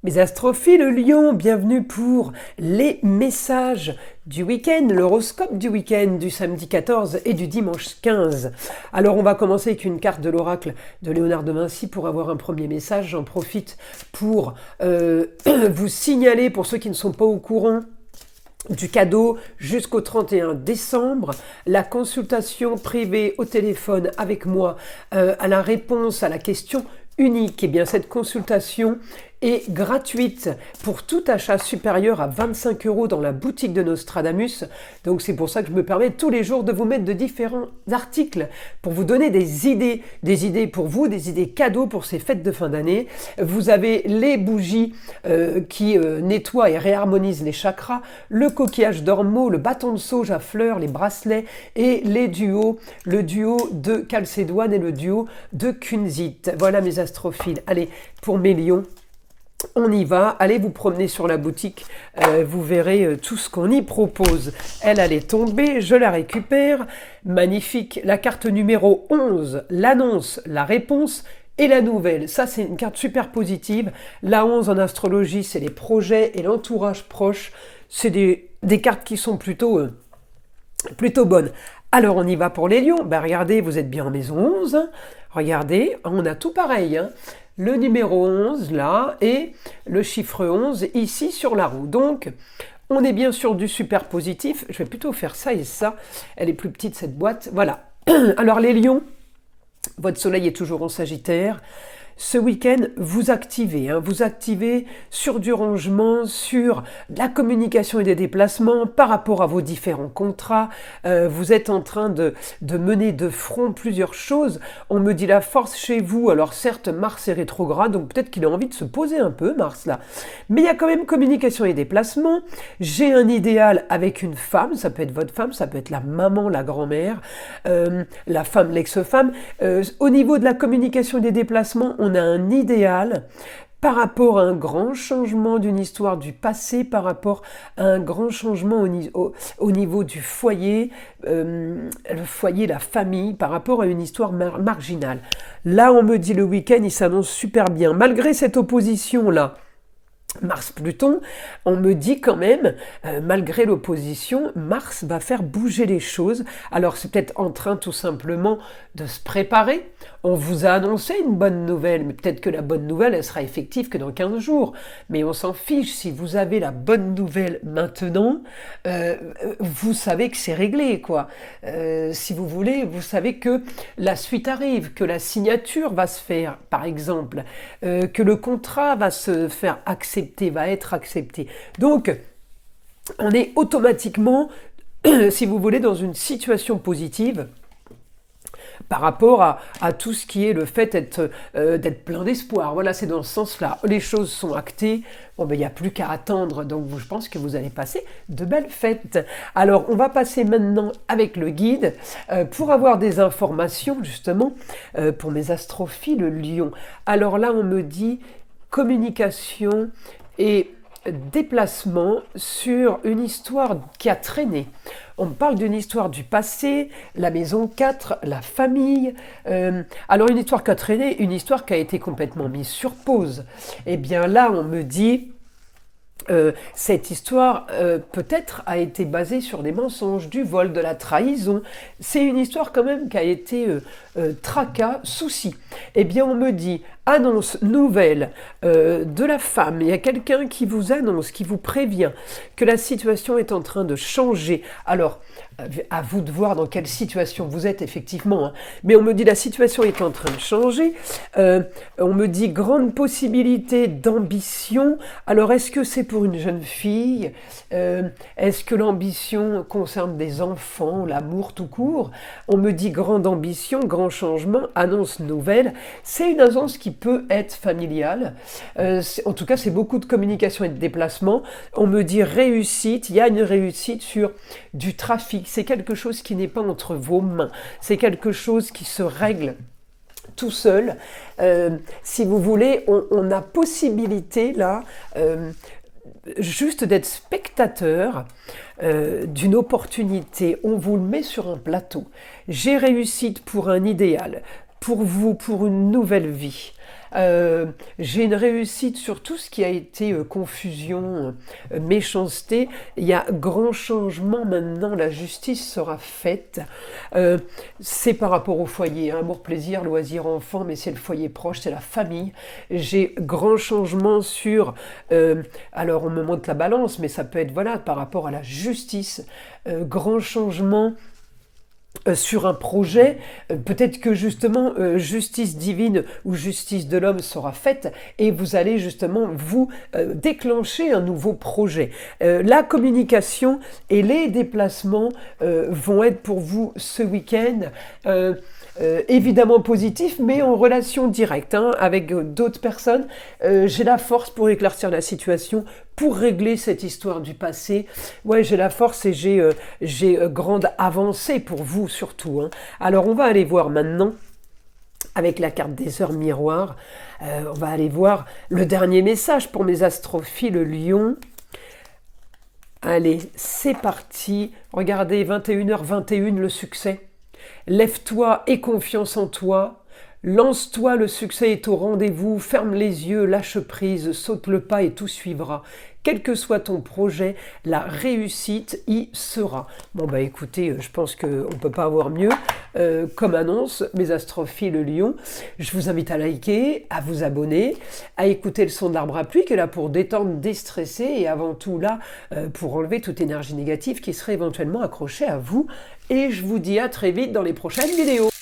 Mes astrophiles Lion, bienvenue pour les messages du week-end, l'horoscope du week-end du samedi 14 et du dimanche 15. Alors on va commencer avec une carte de l'oracle de Léonard de Vinci pour avoir un premier message. J'en profite pour vous signaler, pour ceux qui ne sont pas au courant, du cadeau jusqu'au 31 décembre, la consultation privée au téléphone avec moi à la réponse à la question unique. Et bien cette consultation est gratuite pour tout achat supérieur à 25 € dans la boutique de Nostradamus. Donc c'est pour ça que je me permets tous les jours de vous mettre de différents articles pour vous donner des idées pour vous, des idées cadeaux pour ces fêtes de fin d'année. Vous avez les bougies qui nettoient et réharmonisent les chakras, le coquillage d'ormeau, le bâton de sauge à fleurs, les bracelets et les duos, le duo de Chalcédoine et le duo de Kunzite. Voilà mes astrophiles. Allez, pour mes lions, on y va, allez vous promener sur la boutique, vous verrez tout ce qu'on y propose. Elle est tombée, je la récupère, magnifique, la carte numéro 11, l'annonce, la réponse et la nouvelle. Ça c'est une carte super positive, la 11 en astrologie c'est les projets et l'entourage proche, c'est des cartes qui sont plutôt bonnes. Alors on y va pour les lions, regardez, vous êtes bien en maison 11, hein. Regardez, on a tout pareil, hein. Le numéro 11 là et le chiffre 11 ici sur la roue. Donc on est bien sûr du super positif. Je vais plutôt faire ça et ça. Elle est plus petite cette boîte. Voilà. Alors les lions, votre soleil est toujours en Sagittaire. Ce week-end, vous activez sur du rangement, sur la communication et des déplacements par rapport à vos différents contrats. Vous êtes en train de mener de front plusieurs choses. On me dit la force chez vous. Alors certes, Mars est rétrograde, donc peut-être qu'il a envie de se poser un peu, Mars là. Mais il y a quand même communication et déplacement. J'ai un idéal avec une femme, ça peut être votre femme, ça peut être la maman, la grand-mère, la femme, l'ex-femme. Au niveau de la communication et des déplacements, on a un idéal par rapport à un grand changement d'une histoire du passé, par rapport à un grand changement au niveau du foyer, le foyer, la famille, par rapport à une histoire marginale. Là, on me dit le week-end, il s'annonce super bien. Malgré cette opposition-là, Mars-Pluton, on me dit quand même, malgré l'opposition, Mars va faire bouger les choses. Alors c'est peut-être en train tout simplement de se préparer. On vous a annoncé une bonne nouvelle, mais peut-être que la bonne nouvelle, elle sera effective que dans 15 jours. Mais on s'en fiche, si vous avez la bonne nouvelle maintenant, vous savez que c'est réglé, quoi. Si vous voulez, vous savez que la suite arrive, que la signature va se faire, par exemple, que le contrat va se faire accepter, va être accepté. Donc, on est automatiquement, si vous voulez, dans une situation positive par rapport à tout ce qui est le fait d'être plein d'espoir. Voilà, c'est dans ce sens-là. Les choses sont actées. Bon, il n'y a plus qu'à attendre. Donc, je pense que vous allez passer de belles fêtes. Alors, on va passer maintenant avec le guide pour avoir des informations, justement, pour mes astrophiles Lion. Alors là, on me dit communication et déplacement sur une histoire qui a traîné. On me parle d'une histoire du passé, la maison 4, la famille. Alors une histoire qui a traîné, une histoire qui a été complètement mise sur pause. Et bien là, on me dit... cette histoire peut-être a été basée sur des mensonges, du vol, de la trahison. C'est une histoire quand même qui a été tracas, souci. Eh bien on me dit annonce nouvelle de la femme. Il y a quelqu'un qui vous annonce, qui vous prévient que la situation est en train de changer. Alors à vous de voir dans quelle situation vous êtes effectivement, hein. Mais on me dit la situation est en train de changer. On me dit grande possibilité d'ambition. Alors est-ce que c'est pour une jeune fille? Est-ce que l'ambition concerne des enfants, l'amour tout court? On me dit grande ambition, grand changement, annonce nouvelle. C'est une annonce qui peut être familiale. En tout cas, c'est beaucoup de communication et de déplacement. On me dit réussite. Il y a une réussite sur du trafic. C'est quelque chose qui n'est pas entre vos mains. C'est quelque chose qui se règle tout seul. Si vous voulez, on a possibilité là juste d'être spectateur d'une opportunité. On vous le met sur un plateau. J'ai réussite pour un idéal, pour vous, pour une nouvelle vie. J'ai une réussite sur tout ce qui a été confusion, méchanceté. Il y a grand changement maintenant, la justice sera faite. C'est par rapport au foyer, hein, amour, plaisir, loisir, enfant, mais c'est le foyer proche, c'est la famille. J'ai grand changement sur... alors on me montre la balance, mais ça peut être voilà par rapport à la justice. Grand changement sur un projet, peut-être que justement justice divine ou justice de l'homme sera faite et vous allez justement vous déclencher un nouveau projet. La communication et les déplacements vont être pour vous ce week-end évidemment positifs, mais en relation directe hein, avec d'autres personnes. J'ai la force pour éclaircir la situation, pour régler cette histoire du passé. Ouais, j'ai la force et j'ai grande avancée pour vous surtout. Hein. Alors on va aller voir maintenant, avec la carte des heures miroirs, on va aller voir le dernier message pour mes astrophiles Lion. Allez, c'est parti. Regardez, 21h21, le succès. Lève-toi, aie confiance en toi. Lance-toi, le succès est au rendez-vous, ferme les yeux, lâche prise, saute le pas et tout suivra. Quel que soit ton projet, la réussite y sera. Bon bah écoutez, je pense qu'on ne peut pas avoir mieux comme annonce, mes astrophiles Lion. Je vous invite à liker, à vous abonner, à écouter le son de l'arbre à pluie qui est là pour détendre, déstresser et avant tout là pour enlever toute énergie négative qui serait éventuellement accrochée à vous. Et je vous dis à très vite dans les prochaines vidéos.